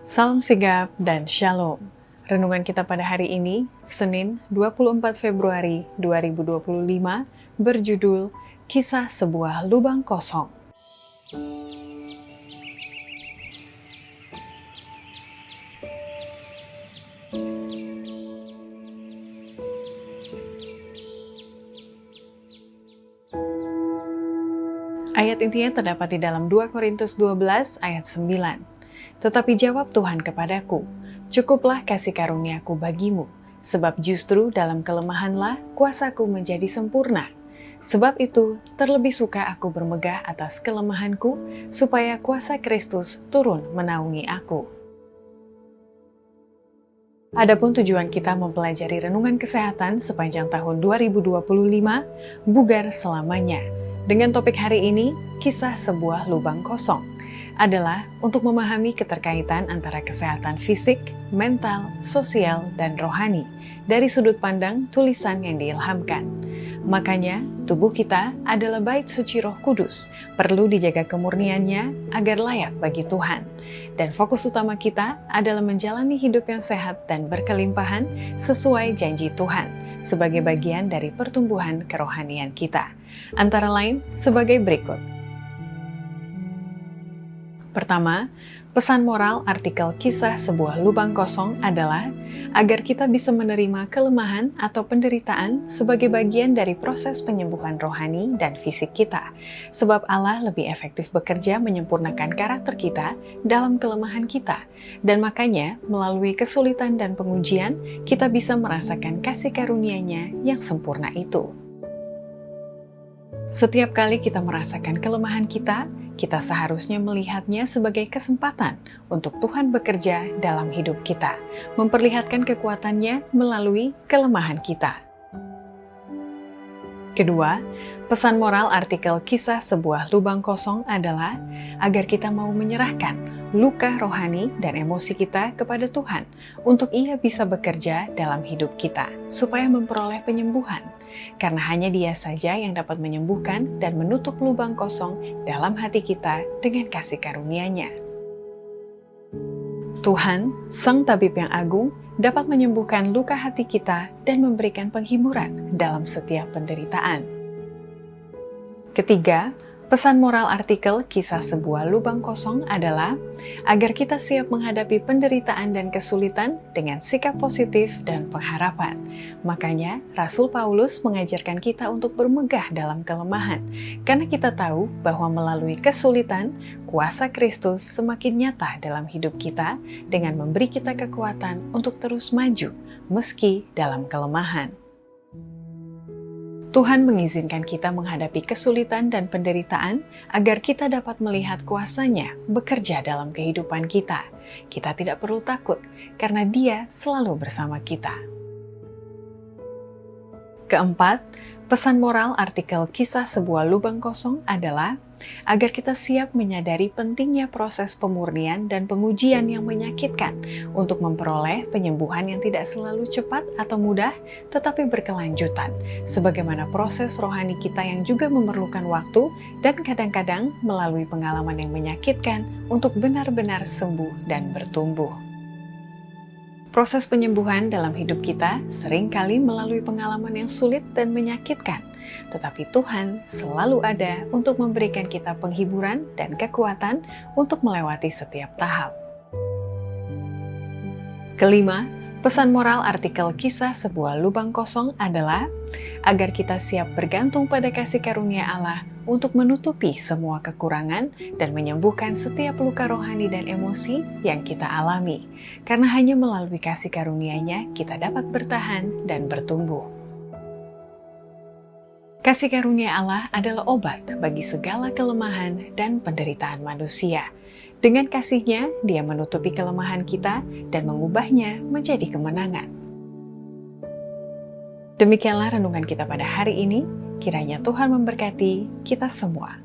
Salam sigap dan shalom. Renungan kita pada hari ini, Senin 24 Februari 2025, berjudul Kisah Sebuah Lubang Kosong. Ayat intinya terdapat di dalam 2 Korintus 12 ayat 9. Tetapi jawab Tuhan kepadaku, cukuplah kasih karuniaku bagimu, sebab justru dalam kelemahanlah kuasaku menjadi sempurna. Sebab itu, terlebih suka aku bermegah atas kelemahanku, supaya kuasa Kristus turun menaungi aku. Adapun tujuan kita mempelajari renungan kesehatan sepanjang tahun 2025, bugar selamanya. Dengan topik hari ini, kisah sebuah lubang kosong, adalah untuk memahami keterkaitan antara kesehatan fisik, mental, sosial, dan rohani dari sudut pandang tulisan yang diilhamkan. Makanya, tubuh kita adalah bait suci Roh Kudus, perlu dijaga kemurniannya agar layak bagi Tuhan. Dan fokus utama kita adalah menjalani hidup yang sehat dan berkelimpahan sesuai janji Tuhan, sebagai bagian dari pertumbuhan kerohanian kita. Antara lain sebagai berikut. Pertama, pesan moral artikel kisah sebuah lubang kosong adalah agar kita bisa menerima kelemahan atau penderitaan sebagai bagian dari proses penyembuhan rohani dan fisik kita. Sebab Allah lebih efektif bekerja menyempurnakan karakter kita dalam kelemahan kita. Dan makanya, melalui kesulitan dan pengujian, kita bisa merasakan kasih karunia-Nya yang sempurna itu. Setiap kali kita merasakan kelemahan kita seharusnya melihatnya sebagai kesempatan untuk Tuhan bekerja dalam hidup kita, memperlihatkan kekuatannya melalui kelemahan kita. Kedua, pesan moral artikel kisah sebuah lubang kosong adalah agar kita mau menyerahkan luka rohani dan emosi kita kepada Tuhan untuk Ia bisa bekerja dalam hidup kita, supaya memperoleh penyembuhan. Karena hanya Dia saja yang dapat menyembuhkan dan menutup lubang kosong dalam hati kita dengan kasih karunia-Nya. Tuhan, Sang Tabib yang agung, dapat menyembuhkan luka hati kita dan memberikan penghiburan dalam setiap penderitaan. Ketiga, pesan moral artikel kisah sebuah lubang kosong adalah agar kita siap menghadapi penderitaan dan kesulitan dengan sikap positif dan pengharapan. Makanya, Rasul Paulus mengajarkan kita untuk bermegah dalam kelemahan, karena kita tahu bahwa melalui kesulitan, kuasa Kristus semakin nyata dalam hidup kita dengan memberi kita kekuatan untuk terus maju, meski dalam kelemahan. Tuhan mengizinkan kita menghadapi kesulitan dan penderitaan agar kita dapat melihat kuasa-Nya bekerja dalam kehidupan kita. Kita tidak perlu takut karena Dia selalu bersama kita. Keempat, pesan moral artikel kisah sebuah lubang kosong adalah agar kita siap menyadari pentingnya proses pemurnian dan pengujian yang menyakitkan untuk memperoleh penyembuhan yang tidak selalu cepat atau mudah, tetapi berkelanjutan, sebagaimana proses rohani kita yang juga memerlukan waktu dan kadang-kadang melalui pengalaman yang menyakitkan untuk benar-benar sembuh dan bertumbuh. Proses penyembuhan dalam hidup kita seringkali melalui pengalaman yang sulit dan menyakitkan, tetapi Tuhan selalu ada untuk memberikan kita penghiburan dan kekuatan untuk melewati setiap tahap. Kelima, pesan moral artikel kisah sebuah lubang kosong adalah agar kita siap bergantung pada kasih karunia Allah untuk menutupi semua kekurangan dan menyembuhkan setiap luka rohani dan emosi yang kita alami. Karena hanya melalui kasih karunia-Nya kita dapat bertahan dan bertumbuh. Kasih karunia Allah adalah obat bagi segala kelemahan dan penderitaan manusia. Dengan kasih-Nya, Dia menutupi kelemahan kita dan mengubahnya menjadi kemenangan. Demikianlah renungan kita pada hari ini. Kiranya Tuhan memberkati kita semua.